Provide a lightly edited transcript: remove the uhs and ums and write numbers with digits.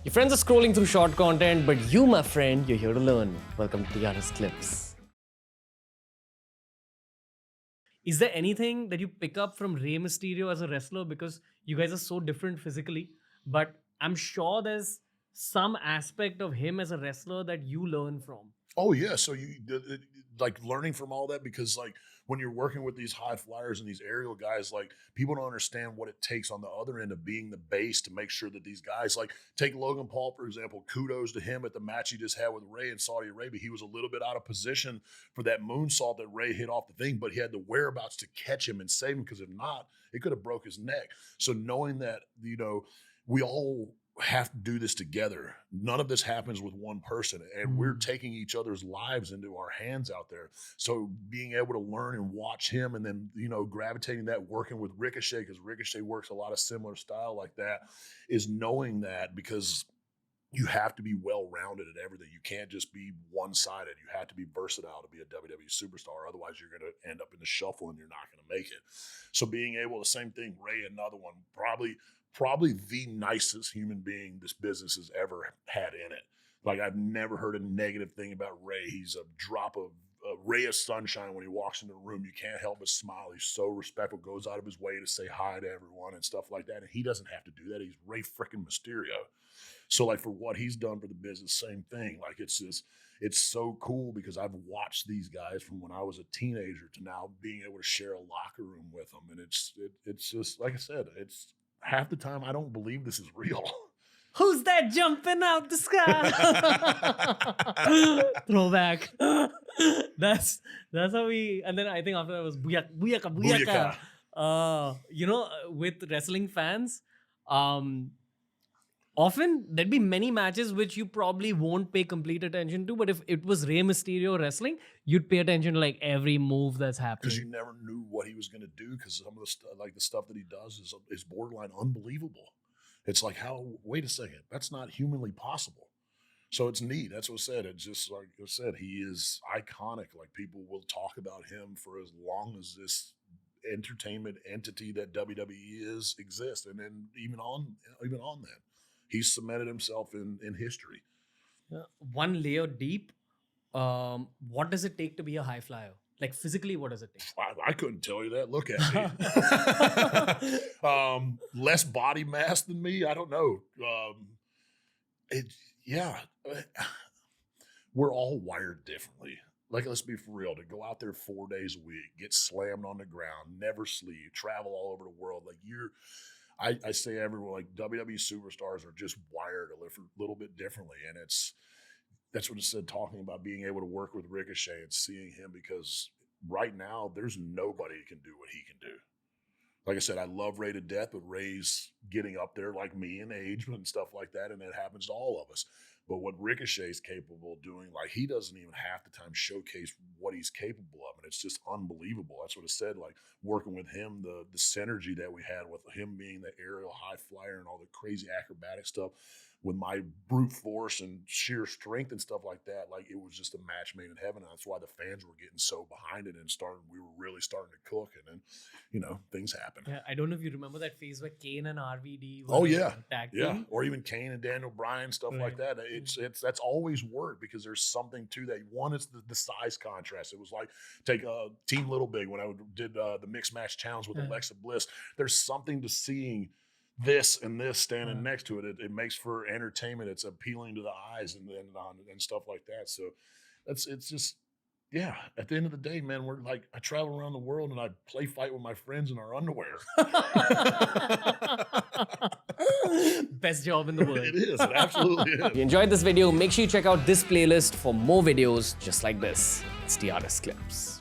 Your friends are scrolling through short content, but you, my friend, you're here to learn. Welcome to the RAAAZ Clips. Is there anything that you pick up from Rey Mysterio as a wrestler? Because you guys are so different physically, but I'm sure there's some aspect of him as a wrestler that you learn from. Oh yeah, so you like learning from all that, because like when you're working with these high flyers and these aerial guys, like people don't understand what it takes on the other end of being the base to make sure that these guys, like take Logan Paul for example, kudos to him at the match he just had with Ray in Saudi Arabia. He was a little bit out of position for that moonsault that Ray hit off the thing, but he had the whereabouts to catch him and save him, because if not, it could have broke his neck. So knowing that, you know, we all have to do this together. None of this happens with one person, and we're taking each other's lives into our hands out there. So being able to learn and watch him, and then, you know, gravitating that, working with Ricochet, because Ricochet works a lot of similar style like that, is knowing that, because you have to be well-rounded at everything. You can't just be one-sided. You have to be versatile to be a WWE superstar. Otherwise, you're going to end up in the shuffle and you're not going to make it. So being able, the same thing, Ray, another one, probably the nicest human being this business has ever had in it. Like, I've never heard a negative thing about Ray. He's a drop of a ray of sunshine when he walks into the room. You can't help but smile. He's so respectful, goes out of his way to say hi to everyone and stuff like that. And he doesn't have to do that. He's Ray freaking Mysterio. So like for what he's done for the business, same thing. Like it's so cool, because I've watched these guys from when I was a teenager to now being able to share a locker room with them. And it's just, like I said, it's half the time I don't believe this is real. Who's that jumping out the sky? Throwback. That's how we, and then I think after that was booyaka, booyaka, booyaka. You know, with wrestling fans, often there'd be many matches which you probably won't pay complete attention to, but if it was Rey Mysterio wrestling, you'd pay attention to like every move that's happening. Because you never knew what he was going to do, because some of the stuff that he does is borderline unbelievable. It's like, how, wait a second, that's not humanly possible. So it's neat. That's what I said. It's just like I said, he is iconic. Like people will talk about him for as long as this entertainment entity that WWE exists. And then even on that, he's cemented himself in history. One layer deep, what does it take to be a high flyer? Like physically, what does it take? I couldn't tell you that. Look at me. Less body mass than me. I don't know. We're all wired differently. Like, let's be for real. To go out there 4 days a week, get slammed on the ground, never sleep, travel all over the world. Like I say everyone, like WWE superstars are just wired a little bit differently. And that's what it said, talking about being able to work with Ricochet and seeing him, because right now there's nobody who can do what he can do. Like I said, I love Ray to death, but Ray's getting up there like me in age and stuff like that. And it happens to all of us. But what Ricochet's capable of doing, like he doesn't even half the time showcase what he's capable of. And it's just unbelievable. That's what it said, like working with him, the synergy that we had with him being the aerial high flyer and all the crazy acrobatic stuff, with my brute force and sheer strength and stuff like that. Like it was just a match made in heaven. And that's why the fans were getting so behind it, and we were really starting to cook. And then, you know, things happen. Yeah, I don't know if you remember that phase where Kane and RVD were tag team. Yeah, or even Kane and Daniel Bryan, stuff like that. That's always worked, because there's something to that. One is the size contrast. It was like take Team Little Big when I did the mixed match challenge with Alexa Bliss. There's something to seeing this and this standing next to it. It makes for entertainment. It's appealing to the eyes and stuff like that. So it's just, yeah, at the end of the day, man, we're like, I travel around the world and I play fight with my friends in our underwear. Best job in the world. It is. It absolutely is. If you enjoyed this video, make sure you check out this playlist for more videos just like this. It's the RAAAZ Clips.